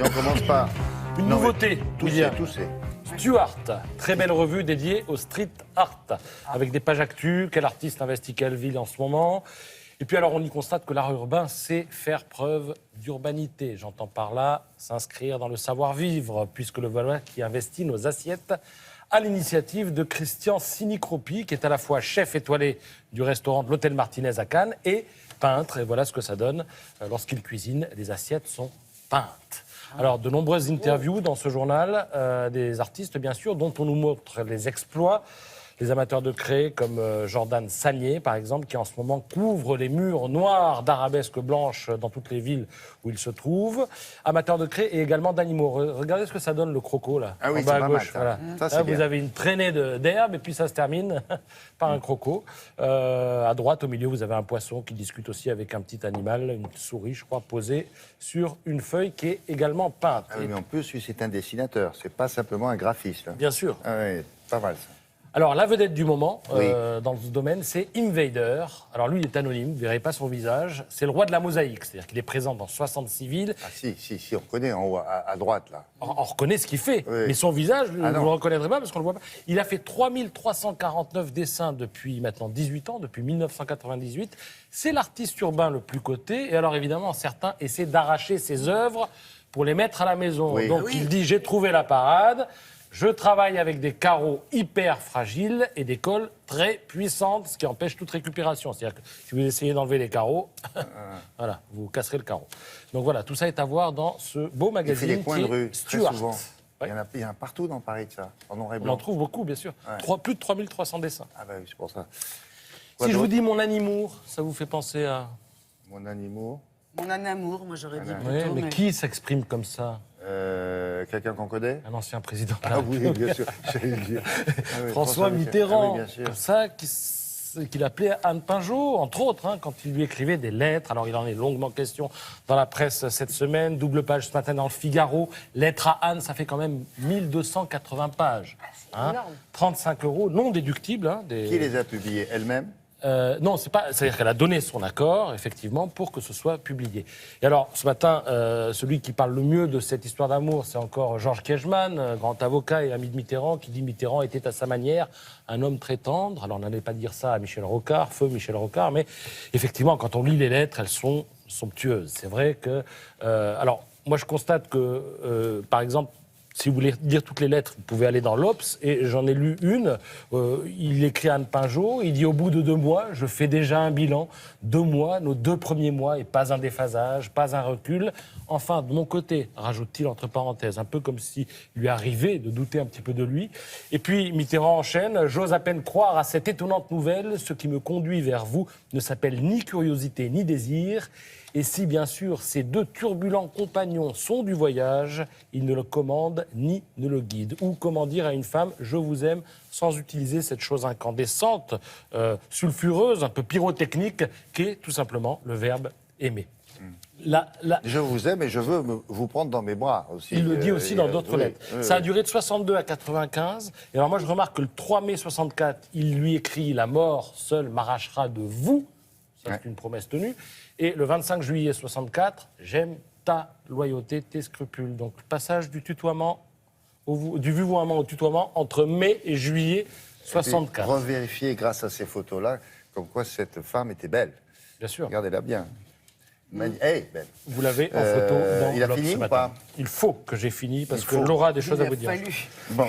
on commence par... Une Non, nouveauté, mais William. toussez. Stuart, très belle revue dédiée au street art, avec des pages actu, quel artiste investit quelle ville en ce moment. Et puis alors on y constate que l'art urbain, c'est faire preuve d'urbanité. J'entends par là s'inscrire dans le savoir-vivre, puisque le voilà qui investit nos assiettes à l'initiative de Christian Sinicropi, qui est à la fois chef étoilé du restaurant de l'Hôtel Martinez à Cannes et peintre. Et voilà ce que ça donne lorsqu'il cuisine. Les assiettes sont peintes. Alors, de nombreuses interviews dans ce journal, des artistes, bien sûr, dont on nous montre les exploits. Les amateurs de craie, comme Jordan Sagné, par exemple, qui en ce moment couvre les murs noirs d'arabesques blanches dans toutes les villes où il se trouve. Amateurs de craie et également d'animaux. Regardez ce que ça donne, le croco, là, Ah oui, en bas c'est à pas gauche. mal, ça. Voilà. Ça, c'est Là, bien. vous avez une traînée d'herbe et puis ça se termine par un croco. À droite, au milieu, vous avez un poisson qui discute aussi avec un petit animal, une souris, je crois, posée sur une feuille qui est également peinte. Ah oui, mais en plus, lui, c'est un dessinateur. C'est pas simplement un graphiste. Bien sûr. Ah oui, pas mal, ça. Alors, la vedette du moment Oui. dans ce domaine, c'est Invader. Alors, lui, il est anonyme, vous ne verrez pas son visage. C'est le roi de la mosaïque, c'est-à-dire qu'il est présent dans 66 villes. Ah si, on reconnaît en haut, à droite, là. On reconnaît ce qu'il fait, Oui. mais son visage, vous Ah ne non. le reconnaîtrez pas parce qu'on ne le voit pas. Il a fait 3349 dessins depuis maintenant 18 ans, depuis 1998. C'est l'artiste urbain le plus coté. Et alors, évidemment, certains essaient d'arracher ses œuvres pour les mettre à la maison. Oui. Donc, il dit, j'ai trouvé la parade. Je travaille avec des carreaux hyper fragiles et des colles très puissantes, ce qui empêche toute récupération. C'est-à-dire que si vous essayez d'enlever les carreaux, voilà, vous casserez le carreau. Donc voilà, tout ça est à voir dans ce beau Il fait magazine des coins qui de est rue, très Stuart. souvent. Ouais. Il y en a partout dans Paris, de ça, en noir et On blanc. en trouve beaucoup, bien sûr. Ouais. Plus de 3300 dessins. Ah bah oui, c'est pour ça. Si je vous dis mon animour, ça vous fait penser à... Mon animaux, Mon anamour, moi j'aurais dit Ouais, plutôt. mais qui s'exprime comme ça? quelqu'un qu'on connaît. Un ancien président. Ah oui, bien sûr, j'allais le dire. Ah oui, François Mitterrand. Mitterrand, Ah oui, bien sûr. comme ça, qu'il appelait Anne Pinjot, entre autres, hein, quand il lui écrivait des lettres. Alors, il en est longuement question dans la presse cette semaine. Double page ce matin dans le Figaro. Lettre à Anne, ça fait quand même 1280 pages. Hein, énorme. 35 € non déductibles. Hein, Qui les a publiés? Elle-même? Non, c'est pas. C'est-à-dire qu'elle a donné son accord, effectivement, pour que ce soit publié. Et alors, ce matin, celui qui parle le mieux de cette histoire d'amour, c'est encore Georges Kejman, grand avocat et ami de Mitterrand, qui dit Mitterrand était à sa manière un homme très tendre. Alors, on n'allait pas dire ça à Michel Rocard, feu Michel Rocard, mais effectivement, quand on lit les lettres, elles sont somptueuses. C'est vrai que. Alors, moi, je constate que, par exemple, si vous voulez lire toutes les lettres, vous pouvez aller dans l'Obs, et j'en ai lu une. Il écrit à Anne Pinjot, il dit « Au bout de 2 mois, je fais déjà un bilan. 2 mois, nos 2 premiers mois, et pas un déphasage, pas un recul. Enfin, de mon côté, rajoute-t-il entre parenthèses, un peu comme si lui arrivait de douter un petit peu de lui. Et puis Mitterrand enchaîne « J'ose à peine croire à cette étonnante nouvelle. Ce qui me conduit vers vous ne s'appelle ni curiosité ni désir. Et si, bien sûr, ces 2 turbulents compagnons sont du voyage, ils ne le commandent ni ne le guident. » Ou comment dire à une femme « Je vous aime » sans utiliser cette chose incandescente, sulfureuse, un peu pyrotechnique, qu'est tout simplement le verbe aimer. Je vous aime et je veux vous prendre dans mes bras aussi. Il le dit aussi dans d'autres oui, lettres. oui, Ça a oui. duré de 62 à 95. Et alors moi, je remarque que le 3 mai 64, il lui écrit « La mort seule m'arrachera de vous ». Ça, c'est une promesse tenue. Et le 25 juillet 64, « J'aime ta loyauté, tes scrupules ». Donc, passage du tutoiement, du vouvoiement au tutoiement entre mai et juillet Et puis, 64. revérifier grâce à ces photos-là, comme quoi cette femme était belle. Bien sûr. Regardez-la bien. Hey, belle. Vous l'avez en photo dans il a l'Obs fini ce ou matin. pas Il faut que j'ai fini parce Il que faut. Laura a des choses Il à a vous dire. fallu. Bon.